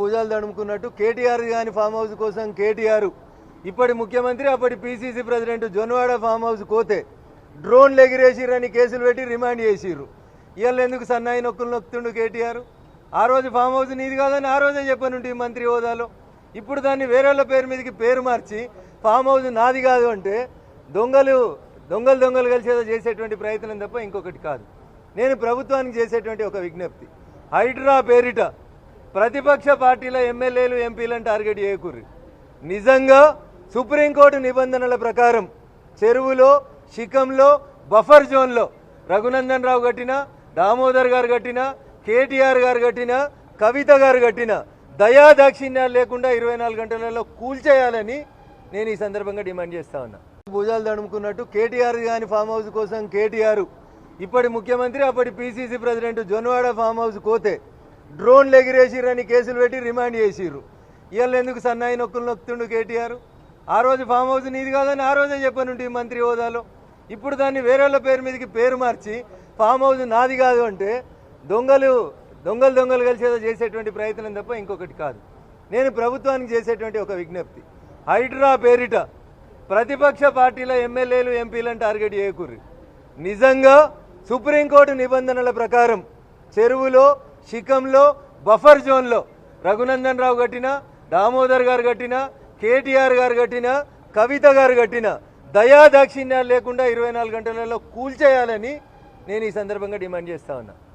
భుజాలు తడుముకున్నట్టు కేటీఆర్ గాని farm house కోసం కేటీఆర్ ఇప్పటి ముఖ్యమంత్రి అప్పటి పీసీసీ ప్రెసిడెంట్ జొన్వాడ ఫామ్ హౌస్ కోతే డ్రోన్లు ఎగిరేసిరని కేసులు పెట్టి రిమాండ్ చేసిర్రు. ఇవాళ ఎందుకు సన్నాయి నొక్కులు నొక్కుతుండు కేటీఆర్? ఆ రోజు ఫామ్ హౌస్ నీది కాదని ఆ రోజే చెప్పనుంటి మంత్రి హోదాలో. ఇప్పుడు దాన్ని వేరేళ్ళ పేరు మీదకి పేరు మార్చి ఫామ్ హౌస్ నాది కాదు అంటే దొంగలు కలిసి ఏదో చేసేటువంటి ప్రయత్నం తప్ప ఇంకొకటి కాదు. నేను ప్రభుత్వానికి చేసేటువంటి ఒక విజ్ఞప్తి, హైడ్రా పేరిట ప్రతిపక్ష పార్టీల ఎమ్మెల్యేలు ఎంపీలను టార్గెట్ చేయకూర్రి. నిజంగా సుప్రీంకోర్టు నిబంధనల ప్రకారం చెరువులో శిఖంలో బఫర్ జోన్లో రఘునందన్ రావు కట్టిన, దామోదర్ గారు కట్టిన, కేటీఆర్ గారు కట్టిన, కవిత గారు కట్టిన దయా దాక్షిణ్యాలు లేకుండా 24 గంటలలో కూల్చేయాలని నేను ఈ సందర్భంగా డిమాండ్ చేస్తా ఉన్నా. భుజాలు తడుముకున్నట్టు కేటీఆర్ గాని ఫామ్ హౌస్ కోసం కేటీఆర్ ఇప్పటి ముఖ్యమంత్రి అప్పటి పీసీసీ ప్రెసిడెంట్ జొన్వాడ ఫామ్ హౌస్ కోతే డ్రోన్లు ఎగిరేసిరని కేసులు పెట్టి రిమాండ్ చేసిర్రు. ఇవాళ ఎందుకు సన్నాయి నొక్కులు నొక్కుతుండు కేటీఆర్? ఆ రోజు ఫామ్ హౌస్ నీది కాదని ఆ రోజే చెప్పనుంటి మంత్రి హోదాలో. ఇప్పుడు దాన్ని వేరేళ్ళ పేరు మీదకి పేరు మార్చి ఫామ్ హౌస్ నాది కాదు అంటే దొంగలు కలిసి ఏదో చేసేటువంటి ప్రయత్నం తప్ప ఇంకొకటి కాదు. నేను ప్రభుత్వానికి చేసేటువంటి ఒక విజ్ఞప్తి, హైడ్రా పేరిట ప్రతిపక్ష పార్టీల ఎమ్మెల్యేలు ఎంపీలను టార్గెట్ చేయకూర్రి. నిజంగా సుప్రీంకోర్టు నిబంధనల ప్రకారం చెరువులో శిఖంలో బఫర్ జోన్లో రఘునందన్ రావు కట్టిన, దామోదర్ గారు కట్టిన, కేటీఆర్ గారు కట్టిన, కవిత గారు కట్టిన దయా దాక్షిణ్యాలు లేకుండా 24 గంటలలో కూల్చేయాలని నేను ఈ సందర్భంగా డిమాండ్ చేస్తా ఉన్నా.